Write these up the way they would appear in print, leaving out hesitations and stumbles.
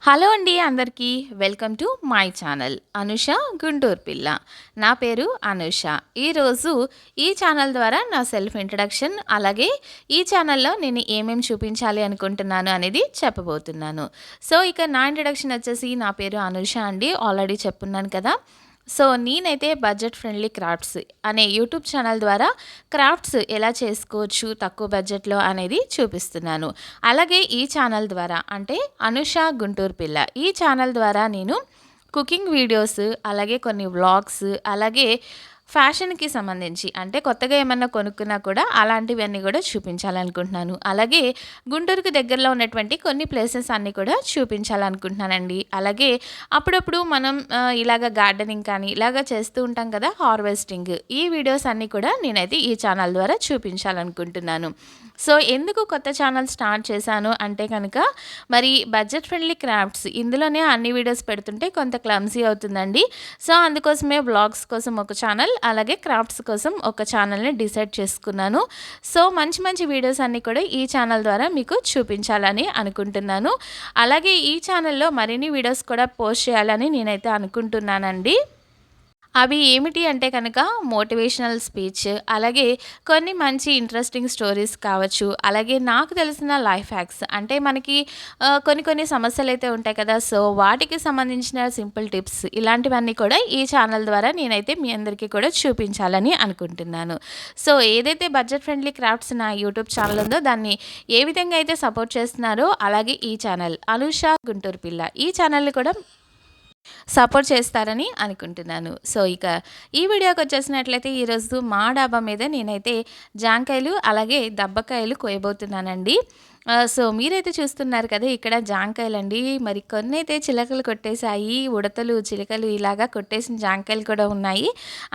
Hello అండి అందరికీ welcome to my channel Anusha Guntur పిల్ల. నా పేరు అనుష. ఈరోజు ఈ ఛానల్ ద్వారా నా సెల్ఫ్ ఇంట్రడక్షన్, అలాగే ఈ ఛానల్లో నేను ఏమేమి చూపించాలి అనుకుంటున్నాను అనేది చెప్పబోతున్నాను. సో ఇక నా ఇంట్రడక్షన్ వచ్చేసి, నా పేరు అనుష అండి, ఆల్రెడీ చెప్పున్నాను కదా. సో నేనైతే బడ్జెట్ ఫ్రెండ్లీ క్రాఫ్ట్స్ అనే యూట్యూబ్ ఛానల్ ద్వారా క్రాఫ్ట్స్ ఎలా చేసుకోవచ్చు తక్కువ బడ్జెట్లో అనేది చూపిస్తున్నాను. అలాగే ఈ ఛానల్ ద్వారా, అంటే అనుష గుంటూరు పిల్ల, ఈ ఛానల్ ద్వారా నేను కుకింగ్ వీడియోస్, అలాగే కొన్ని వ్లాగ్స్, అలాగే ఫ్యాషన్కి సంబంధించి, అంటే కొత్తగా ఏమన్నా కొనుక్కున్నా కూడా అలాంటివన్నీ కూడా చూపించాలనుకుంటున్నాను. అలాగే గుంటూరుకు దగ్గరలో ఉన్నటువంటి కొన్ని ప్లేసెస్ అన్నీ కూడా చూపించాలనుకుంటున్నానండి. అలాగే అప్పుడప్పుడు మనం ఇలాగ గార్డెనింగ్ కానీ ఇలాగ చేస్తూ ఉంటాం కదా, హార్వెస్టింగ్, ఈ వీడియోస్ అన్నీ కూడా నేనైతే ఈ ఛానల్ ద్వారా చూపించాలనుకుంటున్నాను. సో ఎందుకు కొత్త ఛానల్ స్టార్ట్ చేశాను అంటే కనుక, మరి బడ్జెట్ ఫ్రెండ్లీ క్రాఫ్ట్స్ ఇందులోనే అన్ని వీడియోస్ పెడుతుంటే కొంత క్లమ్సీ అవుతుందండి. సో అందుకోసమే వ్లాగ్స్ కోసం ఒక ఛానల్, అలాగే క్రాఫ్ట్స్ కోసం ఒక ఛానల్ని డిసైడ్ చేసుకున్నాను. సో మంచి మంచి వీడియోస్ అన్నీ కూడా ఈ ఛానల్ ద్వారా మీకు చూపించాలని అనుకుంటున్నాను. అలాగే ఈ ఛానల్లో మరిన్ని వీడియోస్ కూడా పోస్ట్ చేయాలని నేనైతే అనుకుంటున్నానండి. అవి ఏమిటి అంటే కనుక, మోటివేషనల్ స్పీచ్, అలాగే కొన్ని మంచి ఇంట్రెస్టింగ్ స్టోరీస్ కావచ్చు, అలాగే నాకు తెలిసిన లైఫ్ హ్యాక్స్, అంటే మనకి కొన్ని కొన్ని సమస్యలు అయితే ఉంటాయి కదా, సో వాటికి సంబంధించిన సింపుల్ టిప్స్, ఇలాంటివన్నీ కూడా ఈ ఛానల్ ద్వారా నేనైతే మీ అందరికీ కూడా చూపించాలని అనుకుంటున్నాను. సో ఏదైతే బడ్జెట్ ఫ్రెండ్లీ క్రాఫ్ట్స్ నా యూట్యూబ్ ఛానల్ ఉందో దాన్ని ఏ విధంగా అయితే సపోర్ట్ చేస్తున్నారో, అలాగే ఈ ఛానల్ అనుష గుంటూరు పిల్ల, ఈ ఛానల్ని కూడా సపోర్ట్ చేస్తారని అనుకుంటున్నాను. సో ఇక ఈ వీడియోకి వచ్చేసినట్లయితే, ఈరోజు మా డాబా మీద నేనైతే జాంకాయలు, అలాగే దబ్బకాయలు కోయబోతున్నానండి. సో మీరైతే చూస్తున్నారు కదా, ఇక్కడ జాంకాయలండి. మరి కొన్ని అయితే చిలకలు కొట్టేశాయి, ఉడతలు, చిలకలు ఇలాగా కొట్టేసిన జాంకాయలు కూడా ఉన్నాయి.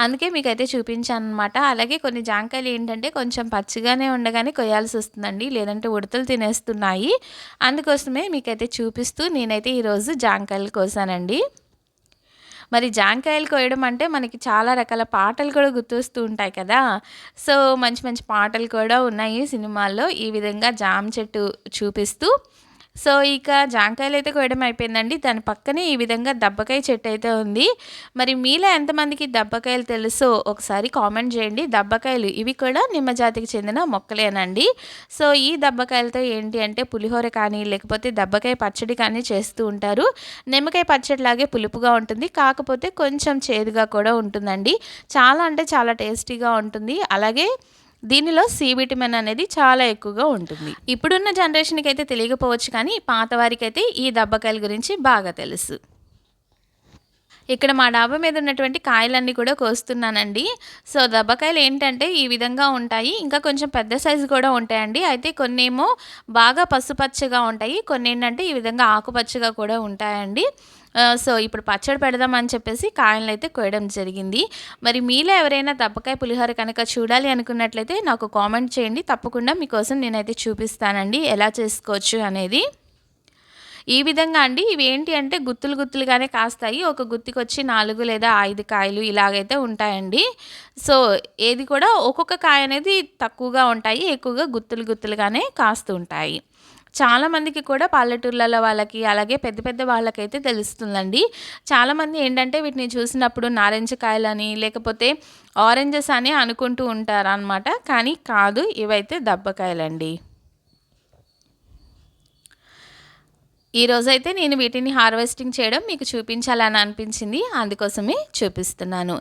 అందుకే మీకైతే చూపించాను అనమాట. అలాగే కొన్ని జాంకాయలు ఏంటంటే కొంచెం పచ్చిగానే ఉండగానే కొయ్యాల్సి వస్తుందండి, లేదంటే ఉడతలు తినేస్తున్నాయి. అందుకోసమే మీకైతే చూపిస్తూ నేనైతే ఈరోజు జాంకాయలు కోసానండి. మరి జాంకాయలు కోయడం అంటే మనకి చాలా రకాల పాటలు కూడా గుర్తొస్తూ ఉంటాయి కదా. సో మంచి మంచి పాటలు కూడా ఉన్నాయి సినిమాల్లో, ఈ విధంగా జామ చెట్టు చూపిస్తూ. సో ఇక జాంకాయలు అయితే కోయడం అయిపోయిందండి. దాని పక్కనే ఈ విధంగా దబ్బకాయ చెట్టు అయితే ఉంది. మరి మీలో ఎంతమందికి దబ్బకాయలు తెలుసో ఒకసారి కామెంట్ చేయండి. దబ్బకాయలు ఇవి కూడా నిమ్మ జాతికి చెందిన మొక్కలేనండి. సో ఈ దబ్బకాయలతో ఏంటి అంటే పులిహోర కానీ, లేకపోతే దబ్బకాయ పచ్చడి కానీ చేస్తూ ఉంటారు. నిమ్మకాయ పచ్చడిలాగే పులుపుగా ఉంటుంది, కాకపోతే కొంచెం చేదుగా కూడా ఉంటుందండి. చాలా అంటే చాలా టేస్టీగా ఉంటుంది. అలాగే దీనిలో సి విటమిన్ అనేది చాలా ఎక్కువగా ఉంటుంది. ఇప్పుడున్న జనరేషన్కి అయితే తెలియకపోవచ్చు, కానీ పాత వారికి అయితే ఈ దబ్బకాయల గురించి బాగా తెలుసు. ఇక్కడ మా డాబా మీద ఉన్నటువంటి కాయలన్నీ కూడా కోస్తున్నానండి. సో దబ్బకాయలు ఏంటంటే ఈ విధంగా ఉంటాయి, ఇంకా కొంచెం పెద్ద సైజు కూడా ఉంటాయండి. అయితే కొన్నేమో బాగా పసుపచ్చగా ఉంటాయి, కొన్ని ఏంటంటే ఈ విధంగా ఆకుపచ్చగా కూడా ఉంటాయండి. సో ఇప్పుడు పచ్చడి పెడదామని చెప్పేసి కాయలను అయితే కోయడం జరిగింది. మరి మీలో ఎవరైనా దబ్బకాయ పులిహోర కనుక చూడాలి అనుకున్నట్లయితే నాకు కామెంట్ చేయండి, తప్పకుండా మీకోసం నేనైతే చూపిస్తానండి ఎలా చేసుకోవచ్చు అనేది. ఈ విధంగా అండి, ఇవి ఏంటి అంటే గుత్తులు గుత్తులుగానే కాస్తాయి. ఒక గుత్తికొచ్చి 4 లేదా 5 కాయలు ఇలాగైతే ఉంటాయండి. సో ఏది కూడా ఒక్కొక్క కాయ అనేది తక్కువగా ఉంటాయి, ఎక్కువగా గుత్తులు గుత్తులుగానే కాస్తూ ఉంటాయి. చాలామందికి కూడా పల్లెటూర్లలో వాళ్ళకి, అలాగే పెద్ద పెద్ద వాళ్ళకైతే తెలుస్తుందండి. చాలామంది ఏంటంటే వీటిని చూసినప్పుడు నారింజ కాయలని, లేకపోతే ఆరెంజెస్ అని అనుకుంటూ ఉంటారనమాట. కానీ కాదు, ఇవైతే దబ్బకాయలండి. ఈరోజైతే నేను వీటిని హార్వెస్టింగ్ చేయడం మీకు చూపించాలని అనిపించింది, అందుకోసమే చూపిస్తున్నాను.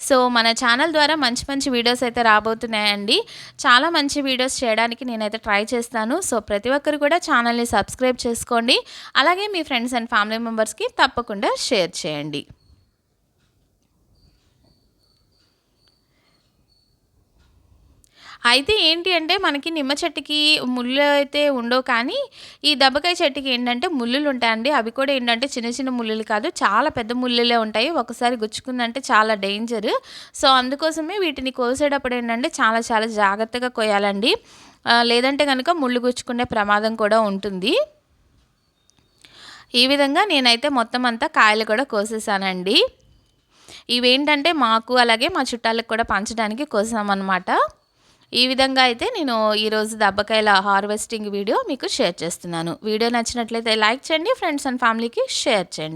సో మన ఛానల్ ద్వారా మంచి మంచి వీడియోస్ అయితే రాబోతున్నాయండి. చాలా మంచి వీడియోస్ చేయడానికి నేనైతే ట్రై చేస్తాను. సో ప్రతి ఒక్కరు కూడా ఛానల్ని సబ్స్క్రైబ్ చేసుకోండి. అలాగే మీ ఫ్రెండ్స్ అండ్ ఫ్యామిలీ మెంబర్స్కి తప్పకుండా షేర్ చేయండి. అయితే ఏంటి అంటే మనకి నిమ్మ చెట్టుకి ముళ్ళు అయితే ఉండవు, కానీ ఈ దబ్బకాయ చెట్టుకి ఏంటంటే ముళ్ళులు ఉంటాయండి. అవి కూడా ఏంటంటే చిన్న చిన్న ముళ్ళులు కాదు, చాలా పెద్ద ముళ్ళులే ఉంటాయి. ఒకసారి గుచ్చుకుందంటే చాలా డేంజర్. సో అందుకోసమే వీటిని కోసేటప్పుడు ఏంటంటే చాలా చాలా జాగ్రత్తగా కోయాలండి, లేదంటే కనుక ముళ్ళు గుచ్చుకునే ప్రమాదం కూడా ఉంటుంది. ఈ విధంగా నేనైతే మొత్తం అంతా కాయలు కూడా కోసేసానండి. ఇవేంటంటే మాకు, అలాగే మా చుట్టాలకు కూడా పంచడానికి కోసామన్నమాట. ఈ విధంగా అయితే నేను ఈరోజు దబ్బకాయల హార్వెస్టింగ్ వీడియో మీకు షేర్ చేస్తున్నాను. వీడియో నచ్చినట్లయితే లైక్ చేయండి. ఫ్రెండ్స్ అండ్ ఫ్యామిలీకి షేర్ చేయండి.